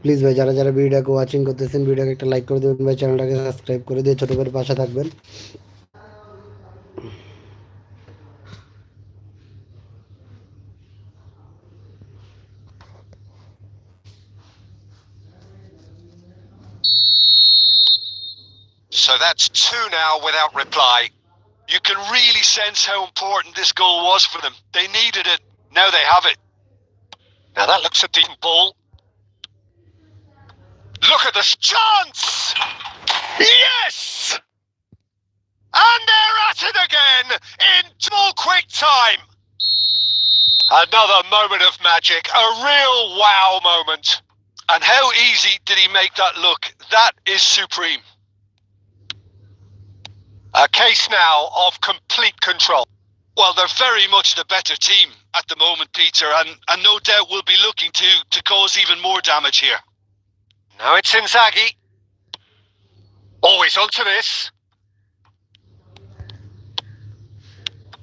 Please ভাই যারা যারা ভিডিওটাকে ওয়াচিং করতেছেন ভিডিওকে একটা লাইক করে দেবেন ভাই, চ্যানেলটাকে সাবস্ক্রাইব করে দিয়ে ছোটো করে পাশে থাকবেন। So that's two now without reply. You can really sense how important this goal was for them. They needed it. Now they have it. Now that looks a decent ball. Look at this chance! Yes! And they're at it again in double quick time. Another moment of magic, a real wow moment. And how easy did he make that look? That is supreme. A case now of complete control. Well, they're very much the better team at the moment, Peter, and no doubt will be looking to cause even more damage here. Now it's Inzaghi. Always onto this.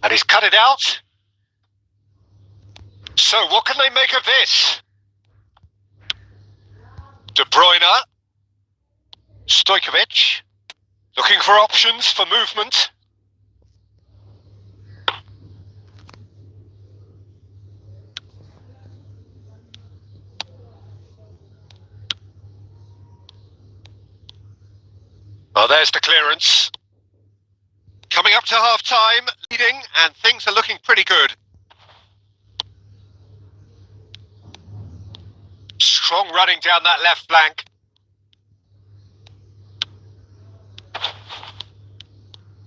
And he's cut it out. So what can they make of this? De Bruyne. Stojkovic. Looking for options for movement. Oh, there's the clearance. Coming up to half-time, leading, and things are looking pretty good. Strong running down that left flank.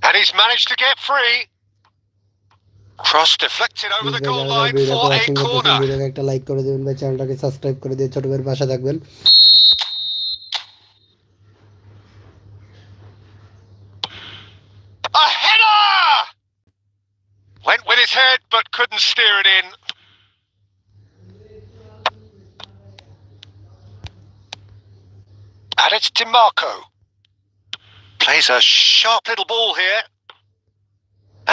And he's managed to get free. Cross deflected over the goal line for a corner. ভিডিওকে একটা like করে দেবেন ভাই, চ্যানেলটাকে subscribe করে দিয়ে ছোট করে পাশে থাকবেন। A header! Went with his head but couldn't steer it in. And it's DiMarco. Plays a sharp little ball here.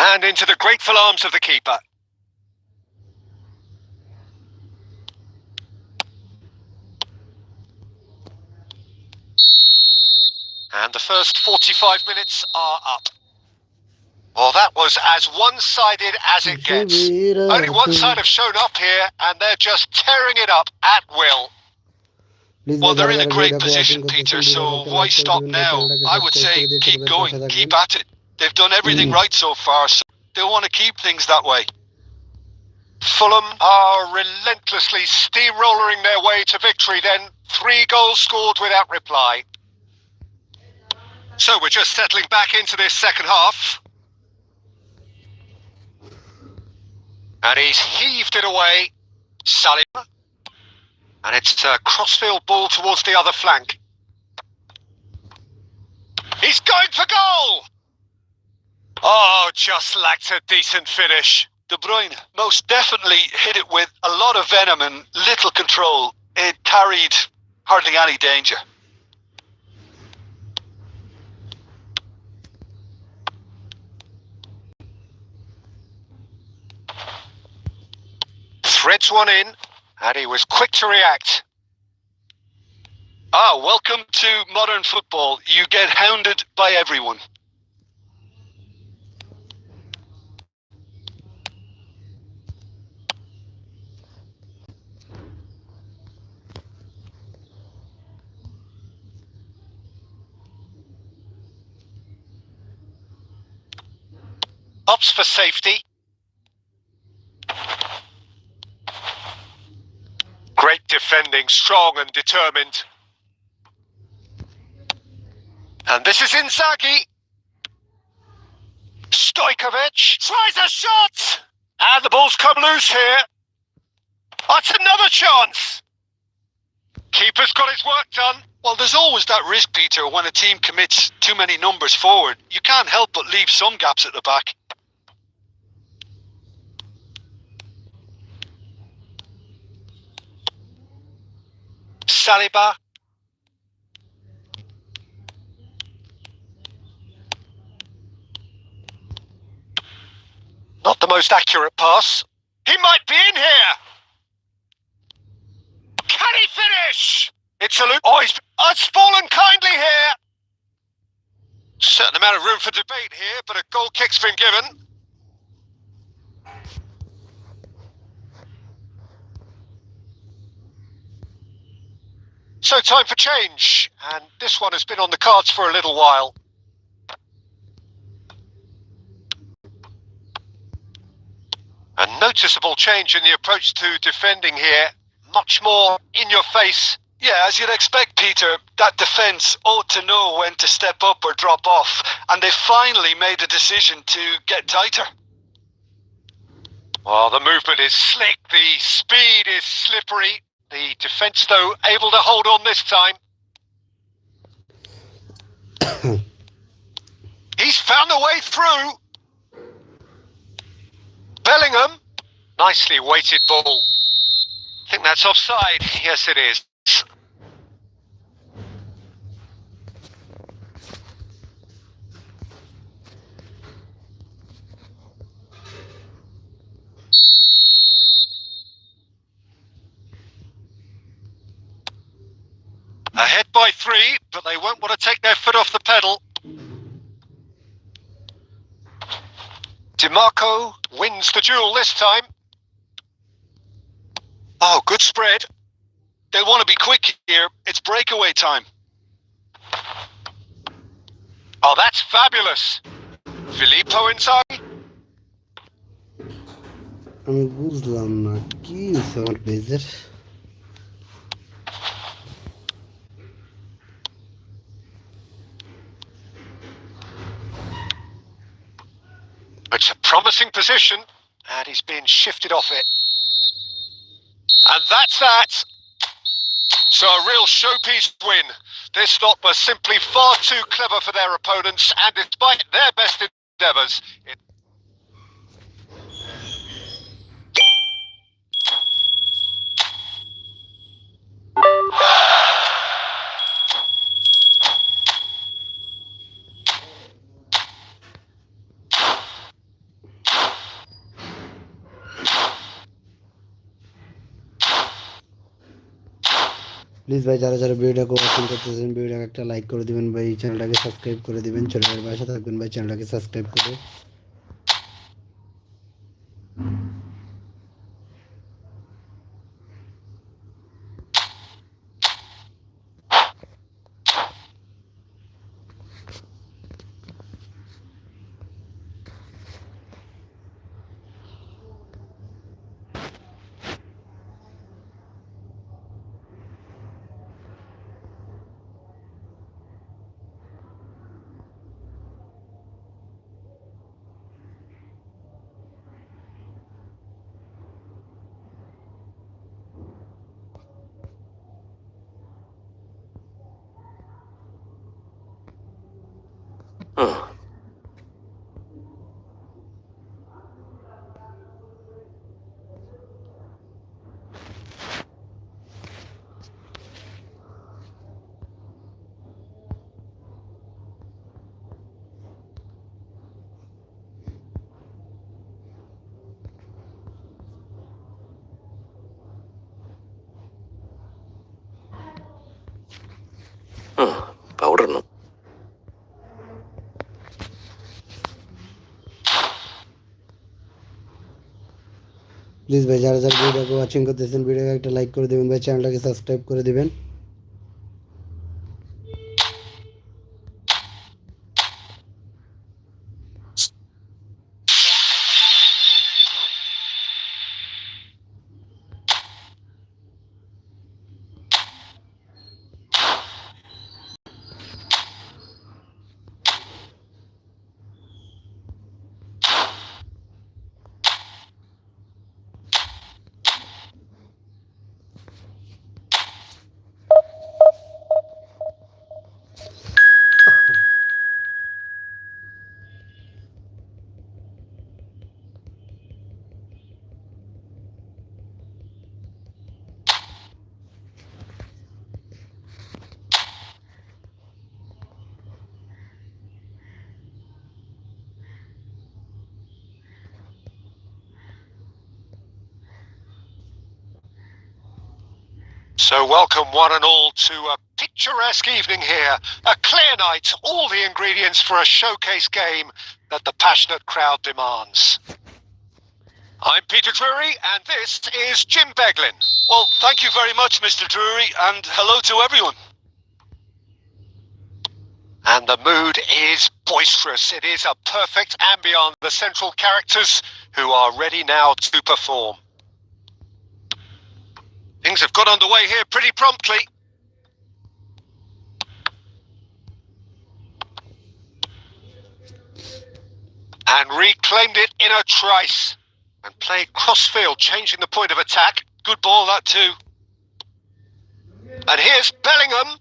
And into the grateful arms of the keeper. And the first 45 minutes are up. Well, that was as one-sided as it gets. Only one side have shown up here, and they're just tearing it up at will. Well, they're in a great position, Peter, so why stop now? I would say keep going, keep at it. They've done everything right so far, so they want to keep things that way. Fulham are relentlessly steamrolling their way to victory then. 3 goals scored without reply. So we're just settling back into this second half. And he's heaved it away. Saliba. And it's a crossfield ball towards the other flank. He's going for goal! Oh, just lacked a decent finish. De Bruyne most definitely hit it with a lot of venom and little control. It carried hardly any danger. Threads one in, and he was quick to react. Ah, welcome to modern football. You get hounded by everyone. Opts for safety. Great defending, strong and determined. And this is Inzaghi. Stojkovic tries a shot! And the ball's come loose here. That's another chance! Keeper's got his work done. Well, there's always that risk, Peter, when a team commits too many numbers forward. You can't help but leave some gaps at the back. Saliba. Not the most accurate pass. He might be in here. Can he finish? It's a loop. Oh, it's fallen kindly here. Certain amount of room for debate here, but a goal kick's been given. So time for change, and this one has been on the cards for a little while. A noticeable change in the approach to defending here. Much more in your face. Yeah, as you'd expect, Peter, that defence ought to know when to step up or drop off, and they finally made a decision to get tighter. Well, the movement is slick, the speed is slippery. The defence, though, able to hold on this time. He's found a way through. Bellingham. Nicely weighted ball. I think that's offside. Yes, it is. Ahead by 3, but they won't want to take their foot off the pedal. DiMarco wins the duel this time. Oh, good spread. They'll want to be quick here. It's breakaway time. Oh, that's fabulous. Filippo Inzaghi. আমি বুঝলাম না কি আমার পেজের It's a promising position, and he's been shifted off it. And that's that. So a real showpiece win. This lot were simply far too clever for their opponents, and despite their best endeavours, please ভাই যারা যারা ভিডিওটাকে watching করতেছেন ভিডিওটাকে একটা like করে দিবেন ভাই, চ্যানেলটাকে সাবস্ক্রাইব করে দিবেন, ছোট ভাইয়ের পাশে থাকবেন ভাই, চ্যানেলটাকে সাবস্ক্রাইব করে। powder no. প্লিজ ভাই যারা যারা ভিডিওটাকে ওয়াচিং করতেছেন ভিডিওটাকে একটা লাইক করে দিবেন ভাই, চ্যানেলটাকে সাবস্ক্রাইব করে দিবেন। So welcome one and all to a picturesque evening here. A clear night, all the ingredients for a showcase game that the passionate crowd demands. I'm Peter Drury and this is Jim Beglin. Well, thank you very much, Mr. Drury, and hello to everyone. And the mood is boisterous. It is a perfect ambience. The central characters who are ready now to perform. Things have got underway here pretty promptly. And reclaimed it in a trice. And played crossfield, changing the point of attack. Good ball, that too. And here's Bellingham.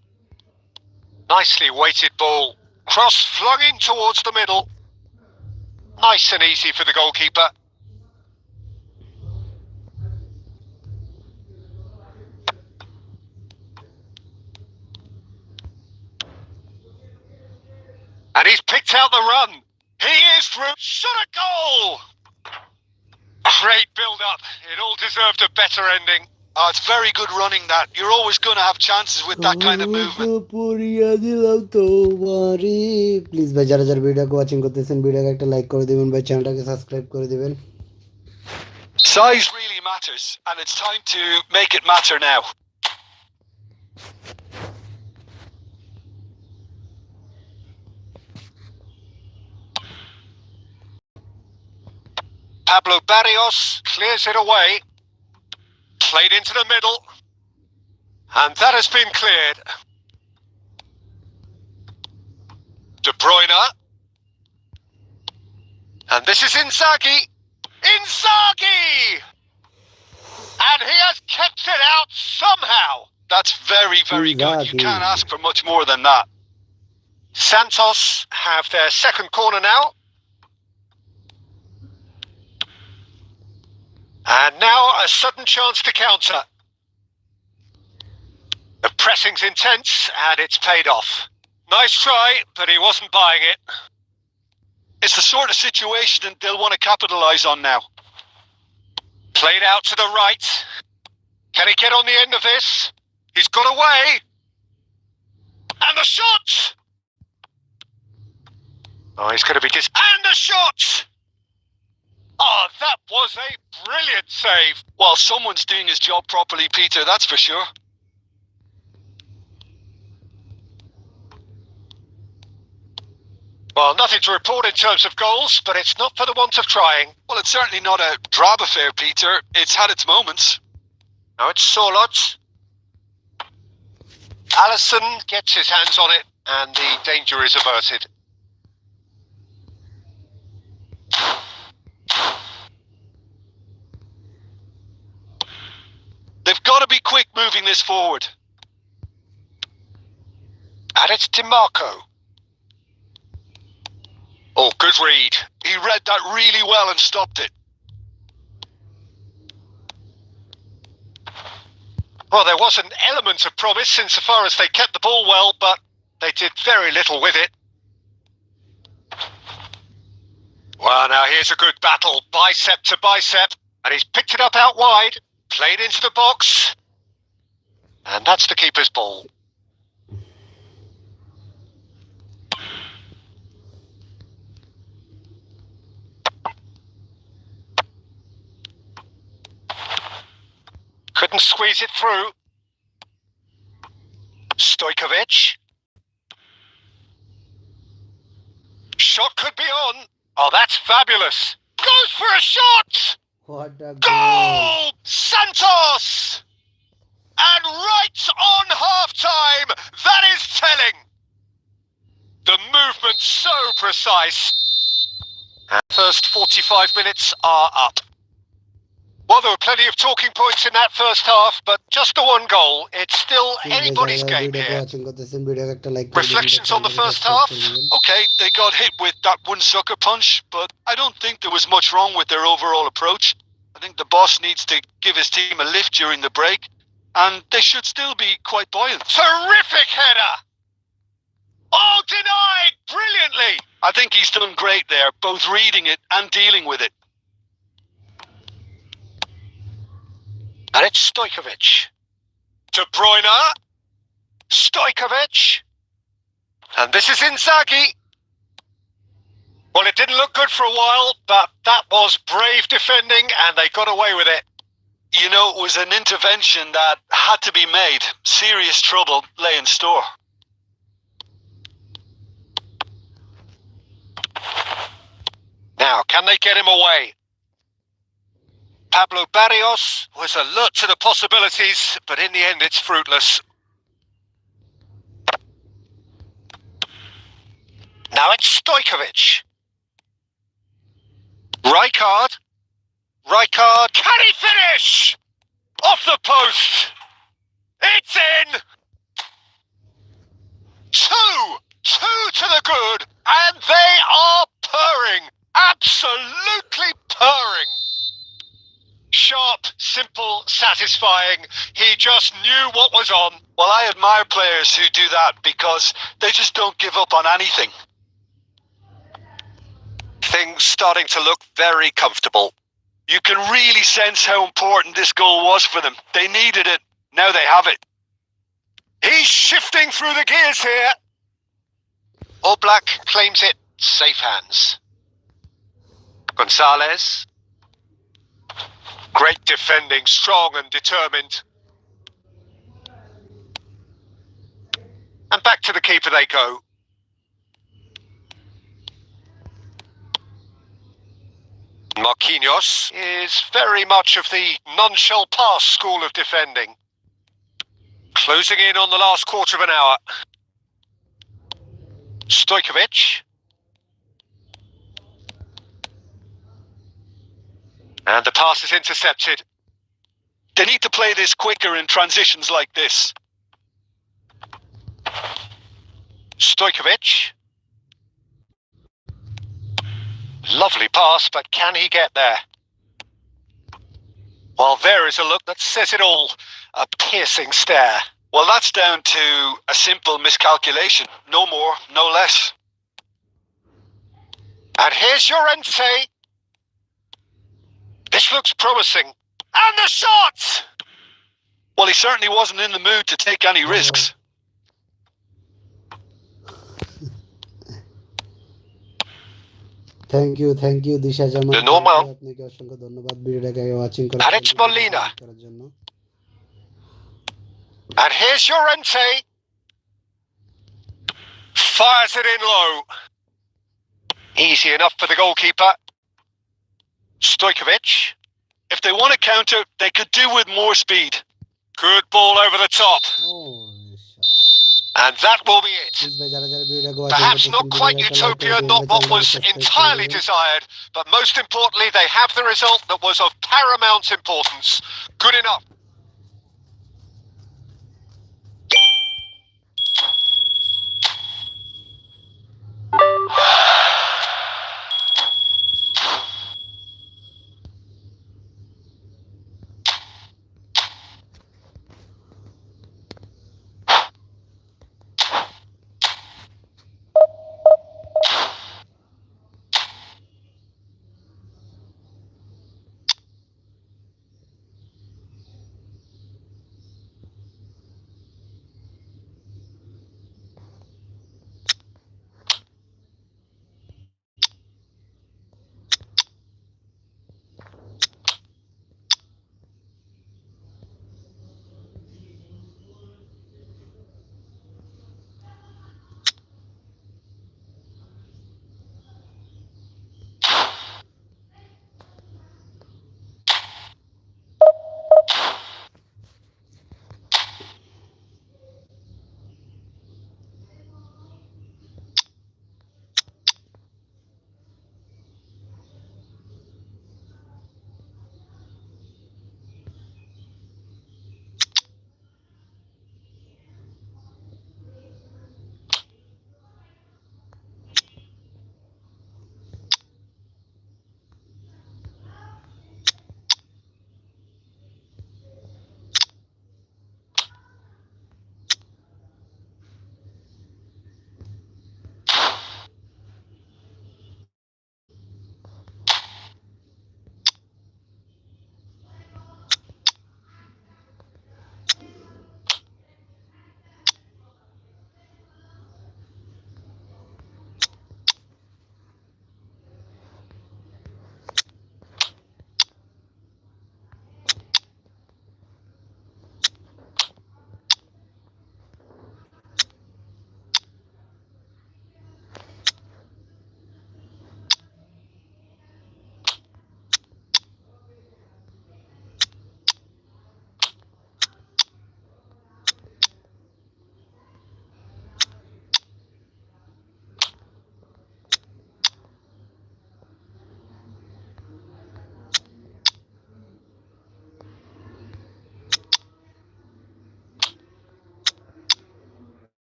Nicely weighted ball. Cross flung in towards the middle. Nice and easy for the goalkeeper. And he's picked out the run. He is through. Shot a goal! Great build-up. It all deserved a better ending. Oh, it's very good running that. You're always going to have chances with that kind of movement. Please ভাই যারা যারা ভিডিওকে watching করতেছেন ভিডিওকে একটা like করে দিবেন ভাই, চ্যানেলটাকে সাবস্ক্রাইব করে দিবেন। Size really matters, and it's time to make it matter now. Pablo Barrios clears it away. Played into the middle. And that has been cleared. De Bruyne. And this is Inzaghi. Inzaghi! And he has kept it out somehow. That's very, very good. You can't ask for much more than that. Santos have their second corner now. And now a sudden chance to counter. The pressing's intense and it's paid off. Nice try, but he wasn't buying it. It's the sort of situation they'll want to capitalise on now. Played out to the right. Can he get on the end of this? He's got away. And the shot! Oh, he's going to be And the shot! Oh, that was a brilliant save. Well, someone's doing his job properly, Peter, that's for sure. Well, nothing to report in terms of goals, but it's not for the want of trying. Well, it's certainly not a drab affair, Peter. It's had its moments. Now it's Sorlot. Allison gets his hands on it, and the danger is averted. They've got to be quick moving this forward. And it's DiMarco. Oh, good read. He read that really well and stopped it. Well, there was an element of promise insofar as they kept the ball well, but they did very little with it. Well, now here's a good battle, bicep to bicep, and he's picked it up out wide, played into the box, and that's the keeper's ball. Couldn't squeeze it through. Stojkovic. Shot could be on. Oh, that's fabulous. Goes for a shot! What a Goal! Santos! And right on half-time, that is telling. The movement so precise. And first 45 minutes are up. Well, there were plenty of talking points in that first half, but just the one goal. It's still anybody's game here. Reflections on the first half? Okay, they got hit with that one sucker punch, but I don't think there was much wrong with their overall approach. I think the boss needs to give his team a lift during the break, and they should still be quite buoyant. Terrific header! Oh, denied brilliantly! I think he's done great there, both reading it and dealing with it. And it's Stojkovic. De Bruyne. Stojkovic. And this is Inzaghi. Well, it didn't look good for a while, but that was brave defending, and they got away with it. You know, it was an intervention that had to be made. Serious trouble lay in store. Now, can they get him away? Pablo Barrios was alert to the possibilities, but in the end it's fruitless. Now it's Stojkovic. Rijkaard. Rijkaard. Can he finish? Off the post. It's in. Two to the good, and they are purring. Absolutely purring. Sharp, simple, satisfying. He just knew what was on. Well, I admire players who do that because they just don't give up on anything. Things starting to look very comfortable. You can really sense how important this goal was for them. They needed it. Now they have it. He's shifting through the gears here. Oblak claims it. Safe hands. Gonzalez. Great defending, strong and determined. And back to the keeper they go. Marquinhos is very much of the none-shall-pass school of defending. Closing in on the last quarter of an hour. Stojkovic. And the pass is intercepted. They need to play this quicker in transitions like this. Stojkovic. Lovely pass, but can he get there? Well, there is a look that says it all. A piercing stare. Well, that's down to a simple miscalculation. No more, no less. And here's Llorente. This looks promising. And the shot! Well, he certainly wasn't in the mood to take any risks. Thank you Disha Zaman, The normal. আপনাকে অসংখ্য ধন্যবাদ ভিডিওটাকে watching And it's Molina. করার জন্য। And here's Llorente. Fires it in low. Easy enough for the goalkeeper. Stojkovic. If they want to counter, they could do with more speed. Good ball over the top. And that will be it. Perhaps not quite utopia, not what was entirely desired, but most importantly, they have the result that was of paramount importance. Good enough.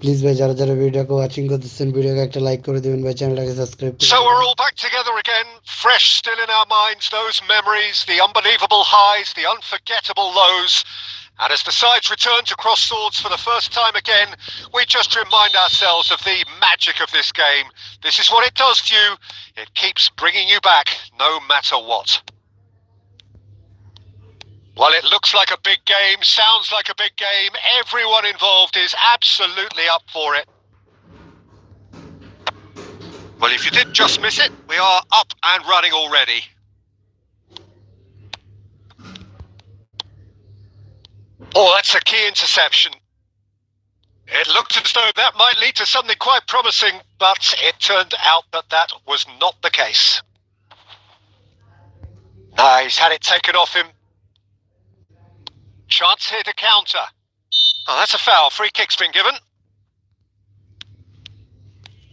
Please ভাই যারা যারা ভিডিওটাকে watching করতেছেন ভিডিওকে একটা like করে দিবেন ভাই, চ্যানেলটাকে সাবস্ক্রাইব করে So we're দিবেন। all back together again, fresh still in our minds, those memories, the unbelievable highs, the unforgettable lows. And as the sides return to cross swords for the first time again, we just remind ourselves of the magic of this game. This is what it does to you. It keeps bringing you back, no matter what. Well, it looks like a big game, sounds like a big game. Everyone involved is absolutely up for it. Well, if you did just miss it, we are up and running already. Oh, that's a key interception. It looked as though that might lead to something quite promising, but it turned out that that was not the case. He's had it taken off him. Chance here to counter. Oh, that's a foul. Free kick's been given.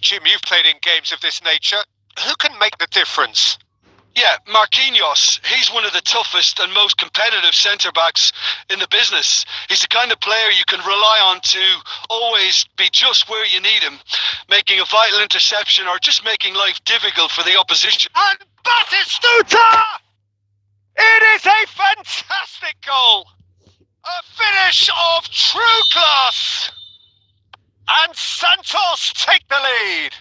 Jim, you've played in games of this nature. Who can make the difference? Yeah, Marquinhos. He's one of the toughest and most competitive centre-backs in the business. He's the kind of player you can rely on to always be just where you need him, making a vital interception or just making life difficult for the opposition. And Batistuta! It is a fantastic goal! A finish of true class! And Santos take the lead.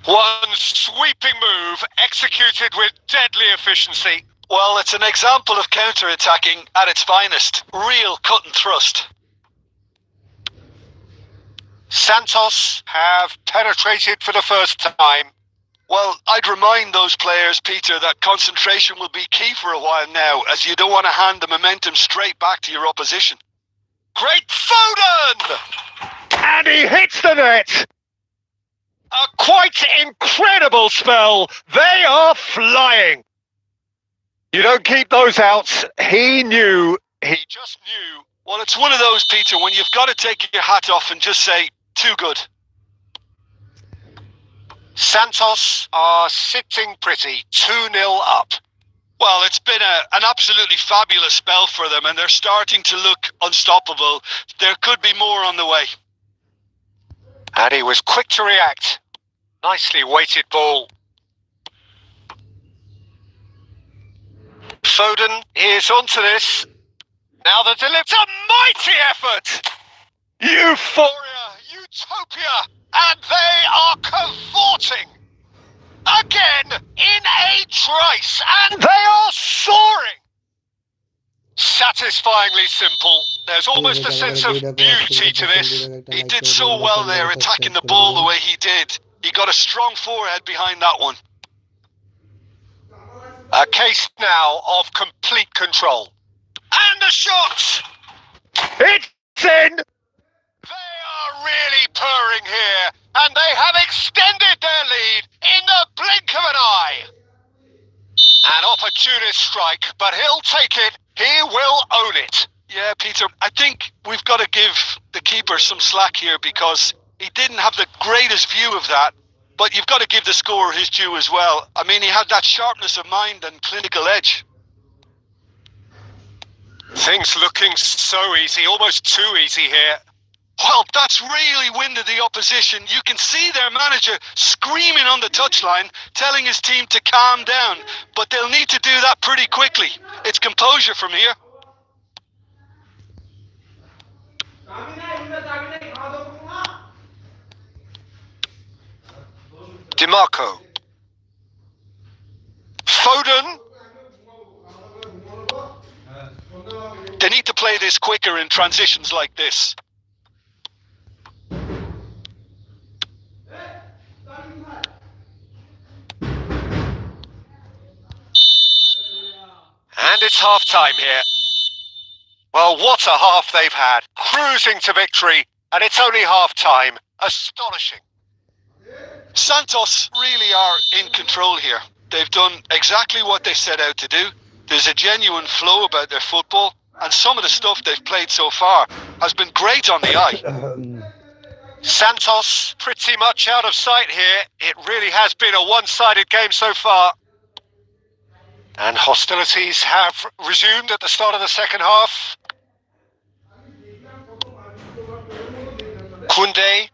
One sweeping move executed with deadly efficiency. Well, it's an example of counter-attacking at its finest. Real cut and thrust. Santos have penetrated for the first time. Well, I'd remind those players, Peter, that concentration will be key for a while now, as you don't want to hand the momentum straight back to your opposition. Great Foden! And he hits the net! A quite incredible spell. They are flying. You don't keep those outs. He knew. He just knew. Well, it's one of those, Peter, when you've got to take your hat off and just say, too good. Santos are sitting pretty, 2-0 up. Well, it's been an absolutely fabulous spell for them, and they're starting to look unstoppable. There could be more on the way. And he was quick to react. Nicely weighted ball. Foden is onto this. Now the delivery. A mighty effort! Euphoria, utopia, and they are cavorting again in a trice, and they are soaring. Satisfyingly simple. There's almost a sense of beauty to this. He did so well there, attacking the ball the way he did. He got a strong forehead behind that one. A case now of complete control. And the shot! It's in! They are really purring here, and they have extended their lead in the blink of an eye. An opportunist strike, but he'll take it. He will own it. Yeah, Peter, I think we've got to give the keeper some slack here because he didn't have the greatest view of that, but you've got to give the scorer his due as well. I mean, he had that sharpness of mind and clinical edge. Things looking so easy, almost too easy here. Well, that's really winded the opposition. You can see their manager screaming on the touchline, telling his team to calm down, but they'll need to do that pretty quickly. It's composure from here. DiMarco. Foden. They need to play this quicker in transitions like this. And it's half-time here. Well, what a half they've had. Cruising to victory, and it's only half-time. Astonishing. Santos really are in control here. They've done exactly what they set out to do. There's a genuine flow about their football, and some of the stuff they've played so far has been great on the eye. Santos pretty much out of sight here. It really has been a one-sided game so far. And hostilities have resumed at the start of the second half. Koundé.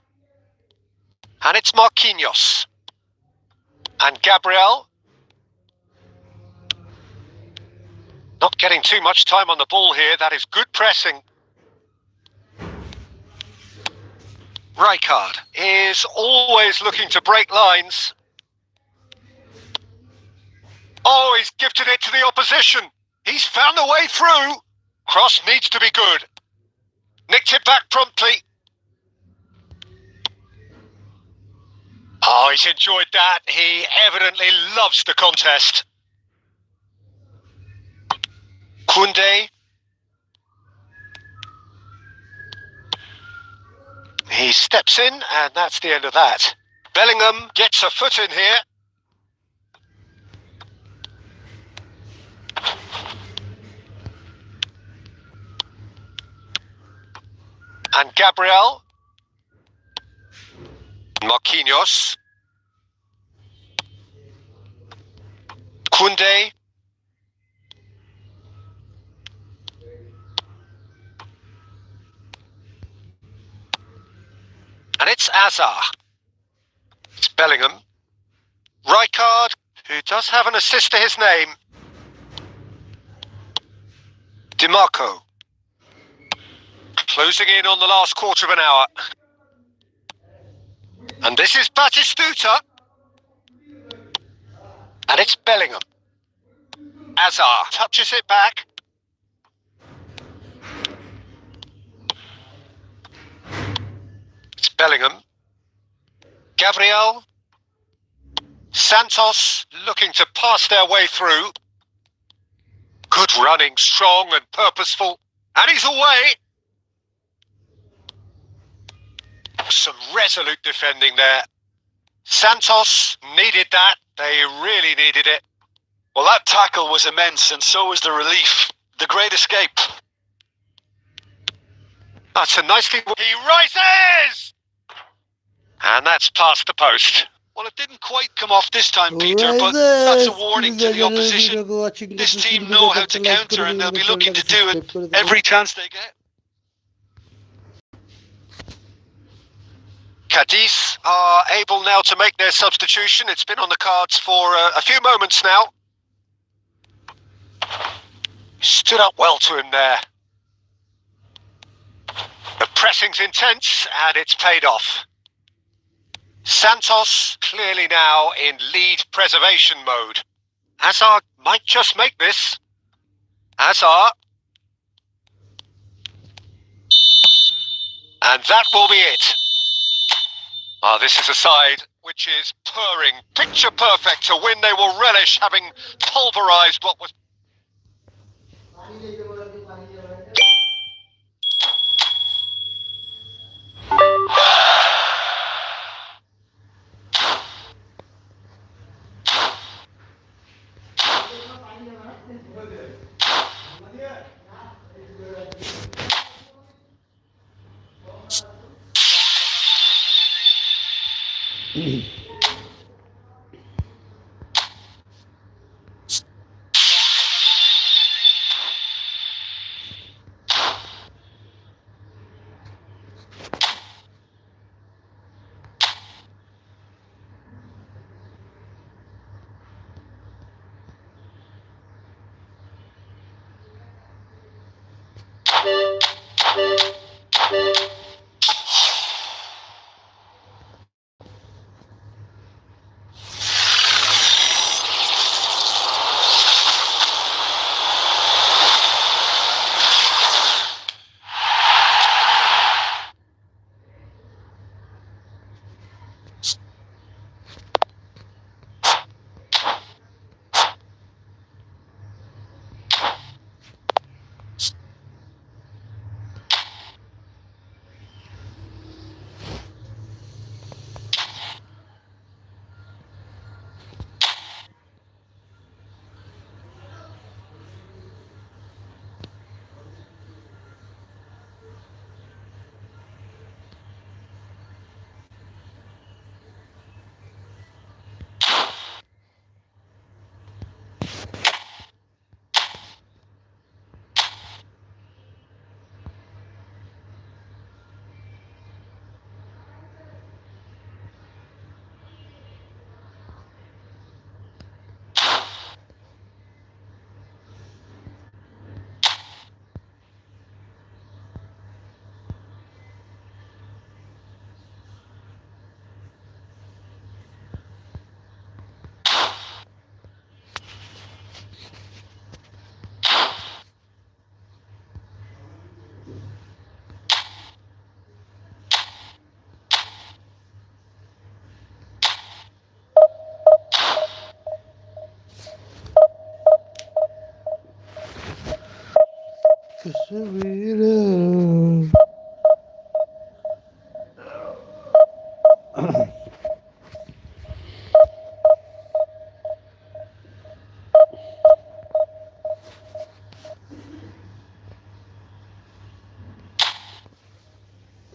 And it's Marquinhos. And Gabriel. Not getting too much time on the ball here. That is good pressing. Rijkaard is always looking to break lines. Oh, he's gifted it to the opposition. He's found a way through. Cross needs to be good. Nicked it back promptly. Oh, he's enjoyed that. He evidently loves the contest. Koundé. He steps in, and that's the end of that. Bellingham gets a foot in here. And Gabriel. Marquinhos. Koundé. And it's Azar. It's Bellingham. Rijkaard, who does have an assist to his name. DiMarco. Closing in on the last quarter of an hour. And this is Batistuta. And it's Bellingham. Azar touches it back. It's Bellingham. Gabriel. Santos looking to pass their way through. Good running, strong and purposeful. And he's away. Some resolute defending there. Santos needed that. They really needed it. Well, that tackle was immense, and so was the relief. The great escape. That's a nicely... He rises! And that's past the post. Well, it didn't quite come off this time, Peter, but that's a warning to the opposition. This team know how to counter, and they'll be looking to do it every chance they get. Cadiz are able now to make their substitution. It's been on the cards for a few moments now. Stood up well to him there. The pressing's intense and it's paid off. Santos clearly now in lead preservation mode. Hazard might just make this. Hazard. And that will be it. This is a side which is purring, picture perfect to win. They will relish having pulverised what was...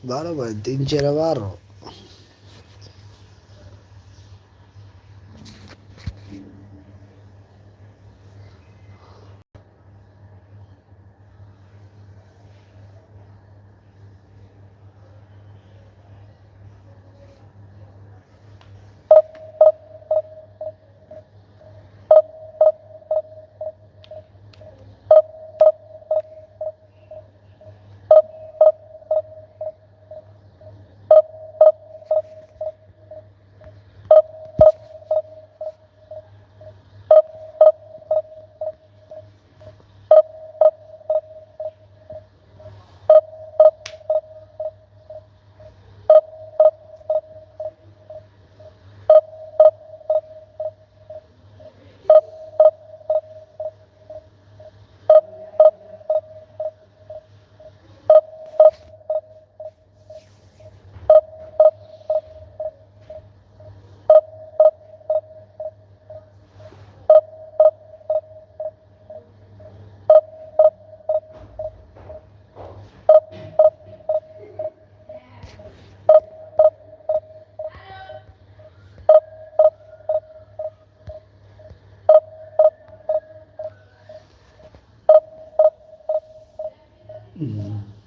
बारह भाई 3-4 Mm-hmm.